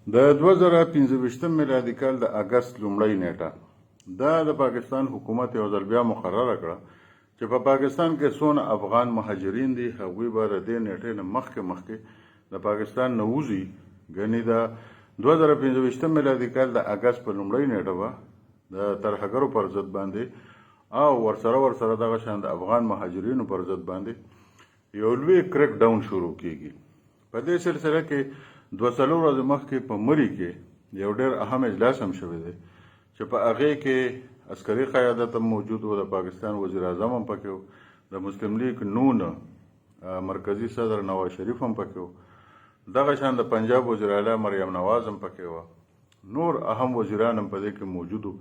د 2015 میلادي کال د اگست لومړۍ نیټه دا د پاکستان حکومت یو ځل بیا مقرره کړه چې په پاکستان کې څونه افغان مهاجرین دي هغوی به د دې نیټې نه مخکې د پاکستان نه وځي. ګنې د 2015 میلادي کال د اگست په لومړۍ نیټه به د ترهګرو پر ضد باندې او ورسره دغه شان د افغان مهاجرینو پر ضد باندې یو لوی کریک ډاون شروع کیږي. په دې سلسله کې 2 ورځې مخکې په مری کې یو ډېر اهم اجلاس هم شوی دی چې په هغې کې عسکري قیادت هم موجود و، د پاکستان وزیر اعظم هم پکې و، د مسلم لیگ نون مرکزی صدر نواز شریف هم پکې و، دغه شان د پنجاب وزیر اعلی مریم نواز هم پکې و، نور اهم وزیران هم په دې کې موجود و.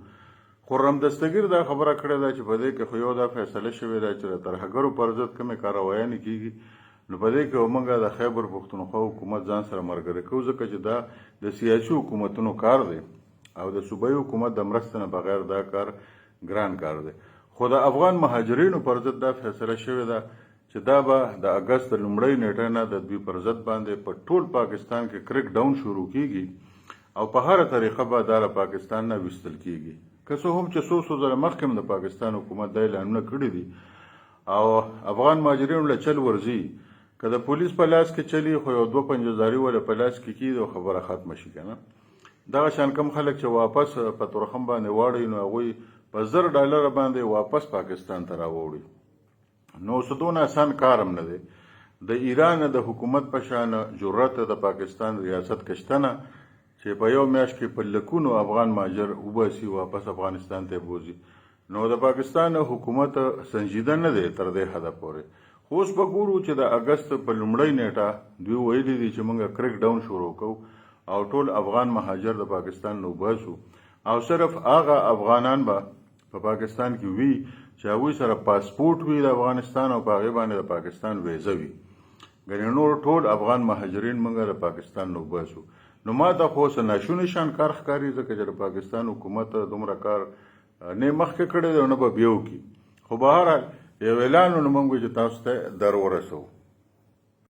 خرم دستګیر دا خبره کړې ده چې په دې کې خو یو دا فیصله شوې ده چې د ترهګرو پر ضد کومې کاروایانې کېږي نو په دې کې موږ د خیبر پښتونخوا حکومت ځان سره ملګری کوو، ځکه چې دا د سیاسي حکومتونو کار دی او د صوبایي حکومت د مرستې نه بغیر دا کار ګران کار دی. خو د افغان مهاجرینو پر ضد دا فیصله شوې ده چې دا به د اګست د لومړۍ نیټې نه د دوی پر ضد باندې په ټول پاکستان کې کریک ډاون شروع کیږي او په هره طریقه به دا له پاکستان نه ویستل کیږي. که څه هم چې څو ځله مخکې د پاکستان حکومت دا اعلانونه کړي دي او افغان مهاجرینو له چل ورځي که د پولیس په لاس کې چلی خو یو 250 ولا په لاس کې کیږي او خبره ختمه شي کنه. دغه شان کم خلک چې واپس په تورخم باندې واړی نو هغوی په $1000 باندې واپس پاکستان ته راوړي. نو سدون آسان کار هم نه دی. د ایران د حکومت په شان جرأت د پاکستان ریاست کشتنه چې په یو میاشت کې په لکونو افغان مهاجر وباسي واپس افغانستان ته بوزي. نو د پاکستان حکومت سنجیده نه دی تر دې حده پورې. خو اوس به ګورو چې د اګست په لومړۍ نیټه دوی ویلي دي چې موږ کریک ډاون شروع کوو او ټول افغان مهاجر د پاکستان نه وباسو او صرف هغه افغانان به په پاکستان کې وي چې هغوی سره پاسپورټ وي د افغانستان او په هغې باندې د پاکستان ویزه وي. ګنې نور ټول افغان مهاجرین موږ د پاکستان نه وباسو. نو ما ته خو څه ناشونی شان کار ښکاري ځکه چې د پاکستان حکومت دومره کار نه مخکې کړی دی او نه به بیا وکړي. خو بهرحال یو اعلان نو موږ چې تاسو ته در ورسوو.